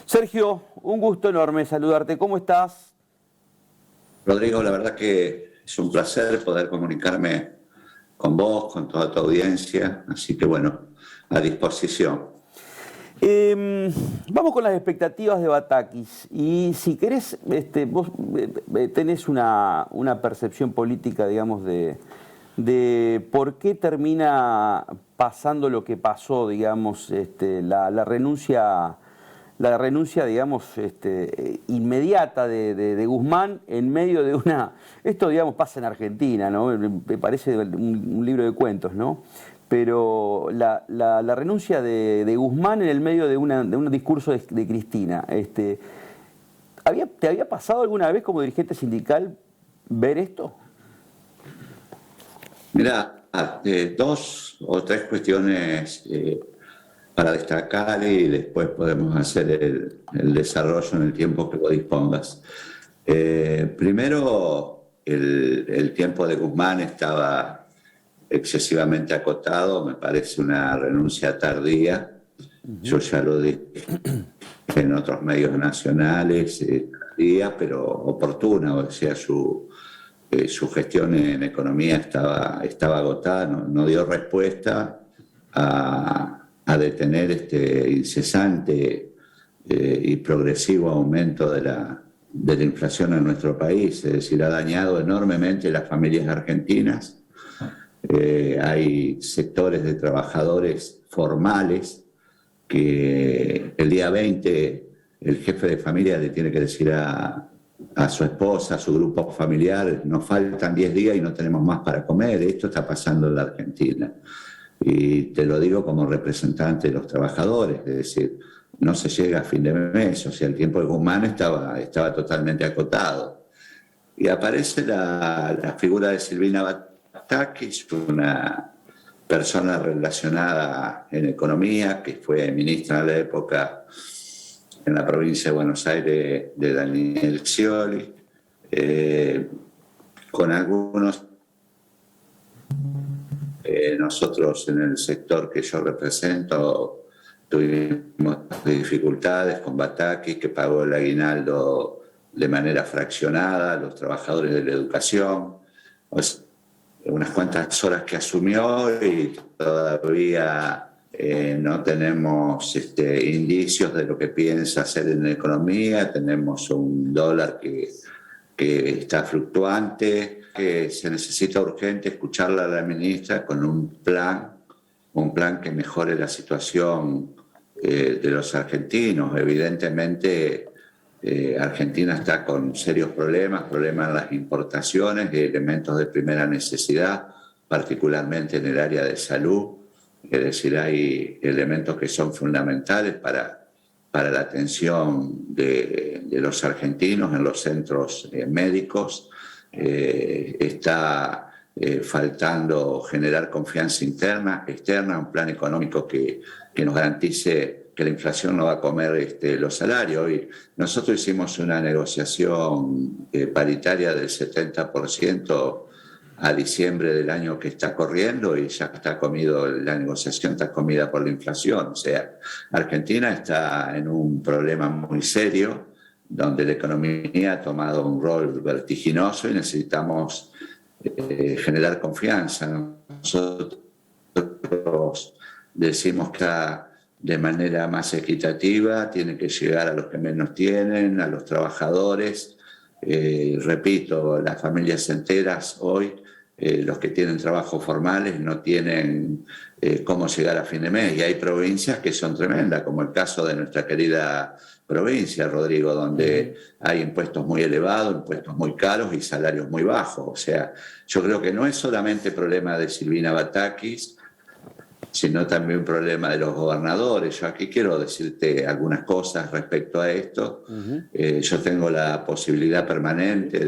Sergio, un gusto enorme saludarte. ¿Cómo estás? Rodrigo, la verdad que es un placer poder comunicarme con vos, con toda tu audiencia, así que bueno, a disposición. Vamos con las expectativas de Batakis. Y si querés, vos tenés una percepción política, digamos, de por qué termina pasando lo que pasó, digamos, la renuncia, digamos, inmediata de Guzmán en medio de una... Esto, digamos, pasa en Argentina, ¿no? Me parece un libro de cuentos, ¿no? Pero la renuncia de Guzmán en el medio de un discurso de Cristina, ¿te había pasado alguna vez como dirigente sindical ver esto? Mira, dos o tres cuestiones para destacar y después podemos hacer el desarrollo en el tiempo que vos dispongas. Primero, el tiempo de Guzmán estaba excesivamente acotado, me parece una renuncia tardía. Yo ya lo dije en otros medios nacionales, tardía, pero oportuna, o sea, su gestión en economía estaba agotada, no dio respuesta a detener este incesante y progresivo aumento de la inflación en nuestro país. Es decir, ha dañado enormemente las familias argentinas. Hay sectores de trabajadores formales que el día 20 el jefe de familia le tiene que decir a su esposa, a su grupo familiar: nos faltan 10 días y no tenemos más para comer. Esto está pasando en la Argentina. Y te lo digo como representante de los trabajadores, es decir, no se llega a fin de mes, o sea, el tiempo de Guzmán estaba totalmente acotado. Y aparece la figura de Silvina Batakis, una persona relacionada en economía, que fue ministra en la época en la provincia de Buenos Aires de Daniel Scioli, con algunos, nosotros en el sector que yo represento tuvimos dificultades con Batakis, que pagó el aguinaldo de manera fraccionada a los trabajadores de la educación, o sea, unas cuantas horas que asumió y todavía no tenemos indicios de lo que piensa hacer en la economía. Tenemos un dólar que está fluctuante, que se necesita urgente escucharla a la ministra con un plan que mejore la situación de los argentinos. Evidentemente, Argentina está con serios problemas en las importaciones de elementos de primera necesidad, particularmente en el área de salud. Es decir, hay elementos que son fundamentales para la atención de los argentinos en los centros médicos. Está faltando generar confianza interna, externa, un plan económico que nos garantice que la inflación no va a comer los salarios. Y nosotros hicimos una negociación paritaria del 70% a diciembre del año que está corriendo y ya la negociación está comida por la inflación. O sea, Argentina está en un problema muy serio donde la economía ha tomado un rol vertiginoso y necesitamos generar confianza. Nosotros decimos que de manera más equitativa tiene que llegar a los que menos tienen, a los trabajadores. Repito, las familias enteras hoy, los que tienen trabajos formales no tienen cómo llegar a fin de mes, y hay provincias que son tremendas, como el caso de nuestra querida provincia, Rodrigo, donde hay impuestos muy elevados, impuestos muy caros y salarios muy bajos. O sea, yo creo que no es solamente problema de Silvina Batakis, sino también un problema de los gobernadores. Yo aquí quiero decirte algunas cosas respecto a esto. Yo tengo la posibilidad permanente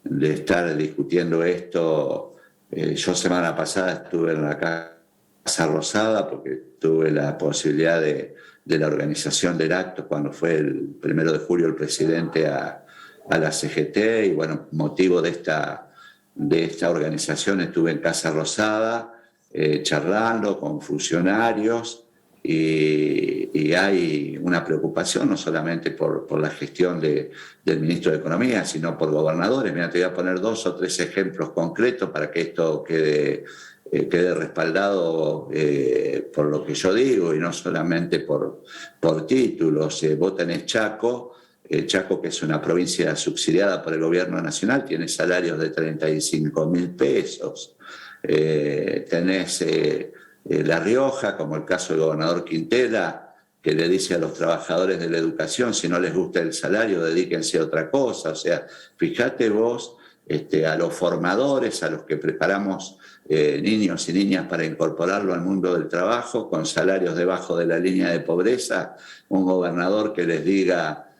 de estar discutiendo esto. Yo semana pasada estuve en la Casa Rosada porque tuve la posibilidad de la organización del acto cuando fue el 1 de julio el presidente a la CGT, y bueno, motivo de esta organización estuve en Casa Rosada charlando con funcionarios y hay una preocupación no solamente por la gestión del ministro de Economía, sino por gobernadores. Mira, te voy a poner 2 o 3 ejemplos concretos para que esto quede respaldado por lo que yo digo y no solamente por títulos. Vos tenés Chaco, Chaco, que es una provincia subsidiada por el gobierno nacional, tiene salarios de 35.000 pesos. Tenés La Rioja, como el caso del gobernador Quintela, que le dice a los trabajadores de la educación, si no les gusta el salario, dedíquense a otra cosa. O sea, fíjate vos a los formadores, a los que preparamos niños y niñas para incorporarlo al mundo del trabajo, con salarios debajo de la línea de pobreza, un gobernador que les diga,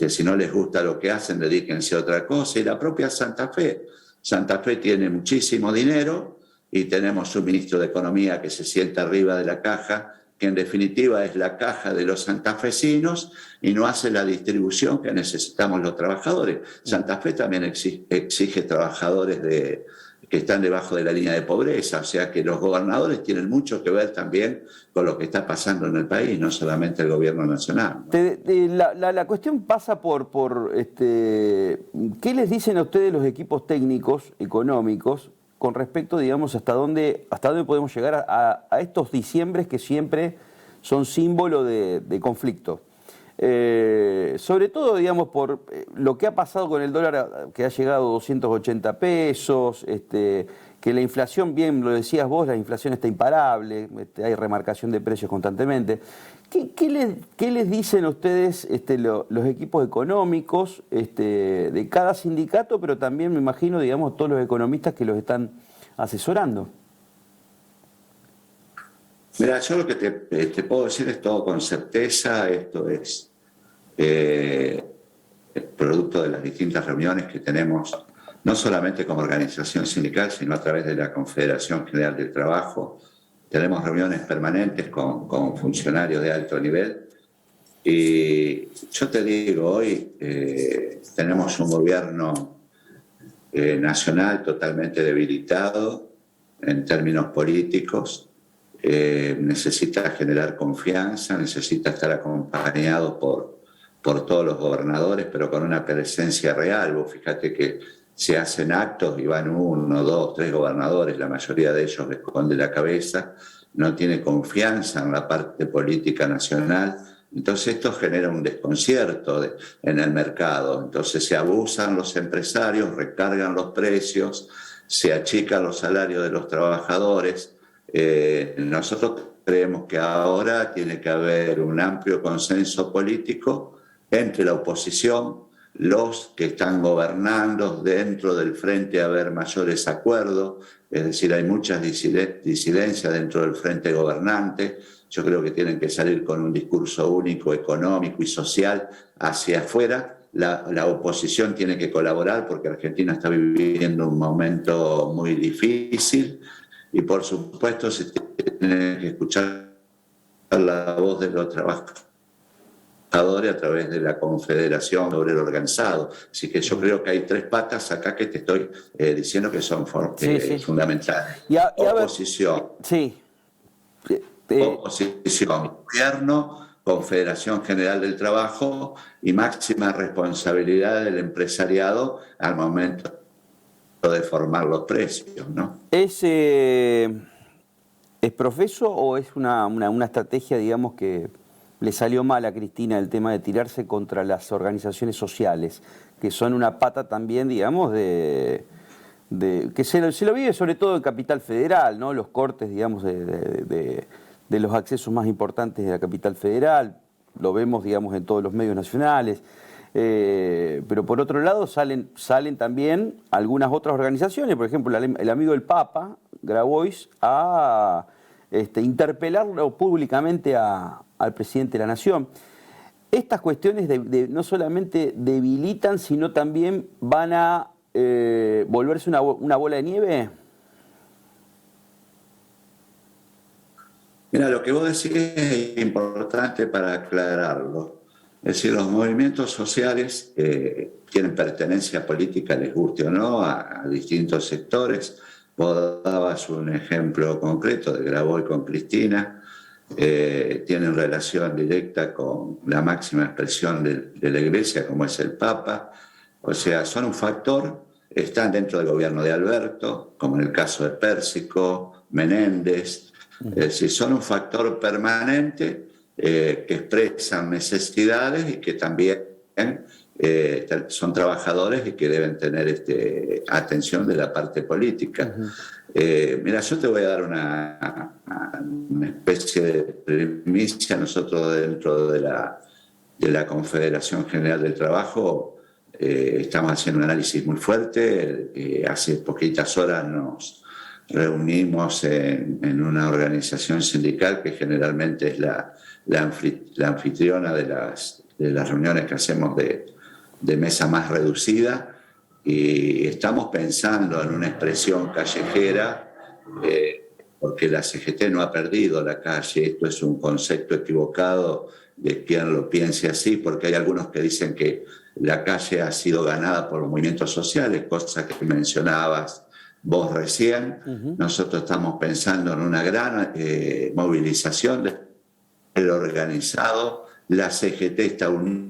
si no les gusta lo que hacen, dedíquense a otra cosa. Y la propia Santa Fe. Santa Fe tiene muchísimo dinero y tenemos un ministro de Economía que se sienta arriba de la caja, que en definitiva es la caja de los santafesinos y no hace la distribución que necesitamos los trabajadores. Santa Fe también exige trabajadores que están debajo de la línea de pobreza, o sea que los gobernadores tienen mucho que ver también con lo que está pasando en el país, no solamente el gobierno nacional, ¿no? La cuestión pasa por ¿qué les dicen a ustedes los equipos técnicos, económicos, con respecto, digamos, hasta dónde podemos llegar a estos diciembres que siempre son símbolo de conflicto? Sobre todo, digamos, por lo que ha pasado con el dólar, que ha llegado a 280 pesos, que la inflación, bien lo decías vos, la inflación está imparable, hay remarcación de precios constantemente. ¿Qué les dicen a ustedes los equipos económicos de cada sindicato, pero también me imagino, digamos, todos los economistas que los están asesorando? Mira, yo lo que te puedo decir es todo con certeza. Esto es producto de las distintas reuniones que tenemos, no solamente como organización sindical, sino a través de la Confederación General del Trabajo. Tenemos reuniones permanentes con funcionarios de alto nivel. Y yo te digo, hoy tenemos un gobierno nacional totalmente debilitado en términos políticos. Necesita generar confianza, necesita estar acompañado por todos los gobernadores, pero con una presencia real. Vos fíjate que se hacen actos y van 1, 2, 3 gobernadores, la mayoría de ellos les esconde la cabeza, no tiene confianza en la parte política nacional. Entonces esto genera un desconcierto en el mercado. Entonces se abusan los empresarios, recargan los precios, se achican los salarios de los trabajadores. Nosotros creemos que ahora tiene que haber un amplio consenso político entre la oposición, los que están gobernando, dentro del frente haber mayores acuerdos, es decir, hay muchas disidencias dentro del frente gobernante. Yo creo que tienen que salir con un discurso único, económico y social hacia afuera. La oposición tiene que colaborar porque Argentina está viviendo un momento muy difícil y por supuesto se tiene que escuchar la voz de los trabajadores a través de la Confederación Obrero Organizado. Así que yo creo que hay 3 patas acá que te estoy diciendo que son fundamentales. Oposición. Oposición, gobierno, Confederación General del Trabajo y máxima responsabilidad del empresariado al momento de formar los precios, ¿no? ¿Es profeso o es una estrategia, digamos, que le salió mal a Cristina el tema de tirarse contra las organizaciones sociales, que son una pata también, digamos, que se lo vive sobre todo en Capital Federal, ¿no? Los cortes, digamos, de los accesos más importantes de la Capital Federal, lo vemos, digamos, en todos los medios nacionales. Pero por otro lado salen también algunas otras organizaciones, por ejemplo, el amigo del Papa, Grabois, a interpelarlo públicamente al presidente de la Nación. Estas cuestiones no solamente debilitan, sino también van a volverse una bola de nieve. Mira, lo que vos decís es importante para aclararlo. Es decir, los movimientos sociales tienen pertenencia política, les guste o no, a distintos sectores. Vos dabas un ejemplo concreto de Grabois con Cristina. tienen relación directa con la máxima expresión de la Iglesia, como es el Papa. O sea, son un factor, están dentro del gobierno de Alberto, como en el caso de Pérsico, Menéndez. Es decir, son un factor permanente que expresan necesidades y que también son trabajadores y que deben tener atención de la parte política. Mira, yo te voy a dar una especie de primicia. Nosotros dentro de la Confederación General del Trabajo estamos haciendo un análisis muy fuerte. Hace poquitas horas nos reunimos en una organización sindical que generalmente es la anfitriona de las reuniones que hacemos de mesa más reducida, y estamos pensando en una expresión callejera, porque la CGT no ha perdido la calle. Esto es un concepto equivocado de quien lo piense así, porque hay algunos que dicen que la calle ha sido ganada por los movimientos sociales, cosa que mencionabas vos recién. Nosotros estamos pensando en una gran movilización del organizado. La CGT está unida.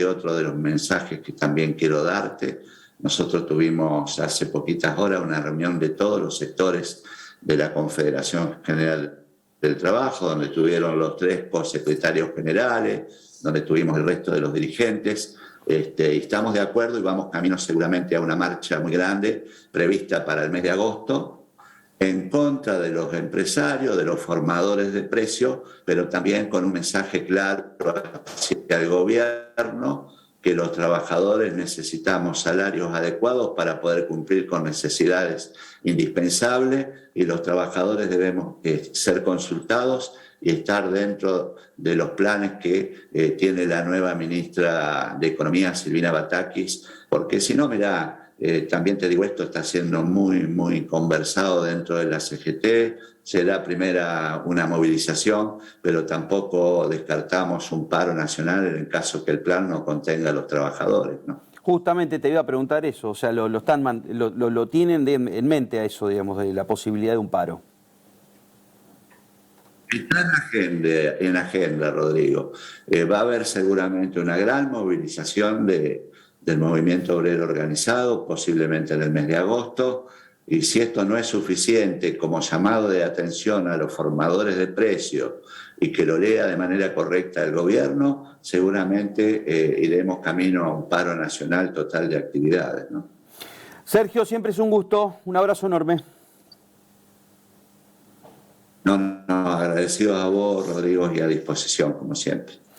Otro de los mensajes que también quiero darte. Nosotros tuvimos hace poquitas horas una reunión de todos los sectores de la Confederación General del Trabajo, donde tuvieron los 3 cosecretarios generales, donde tuvimos el resto de los dirigentes. Y estamos de acuerdo y vamos camino seguramente a una marcha muy grande prevista para el mes de agosto, en contra de los empresarios, de los formadores de precios, pero también con un mensaje claro hacia el gobierno, que los trabajadores necesitamos salarios adecuados para poder cumplir con necesidades indispensables, y los trabajadores debemos ser consultados y estar dentro de los planes que tiene la nueva ministra de Economía, Silvina Batakis, porque si no, mirá, también te digo, esto está siendo muy, muy conversado dentro de la CGT. Será primera una movilización, pero tampoco descartamos un paro nacional en el caso que el plan no contenga a los trabajadores, ¿no? Justamente te iba a preguntar eso, o sea, lo tienen en mente a eso, digamos, de la posibilidad de un paro. Está en agenda, Rodrigo. Va a haber seguramente una gran movilización del movimiento obrero organizado, posiblemente en el mes de agosto, y si esto no es suficiente como llamado de atención a los formadores de precios y que lo lea de manera correcta el gobierno, seguramente iremos camino a un paro nacional total de actividades, ¿no? Sergio, siempre es un gusto, un abrazo enorme. No, agradecidos a vos, Rodrigo, y a disposición, como siempre.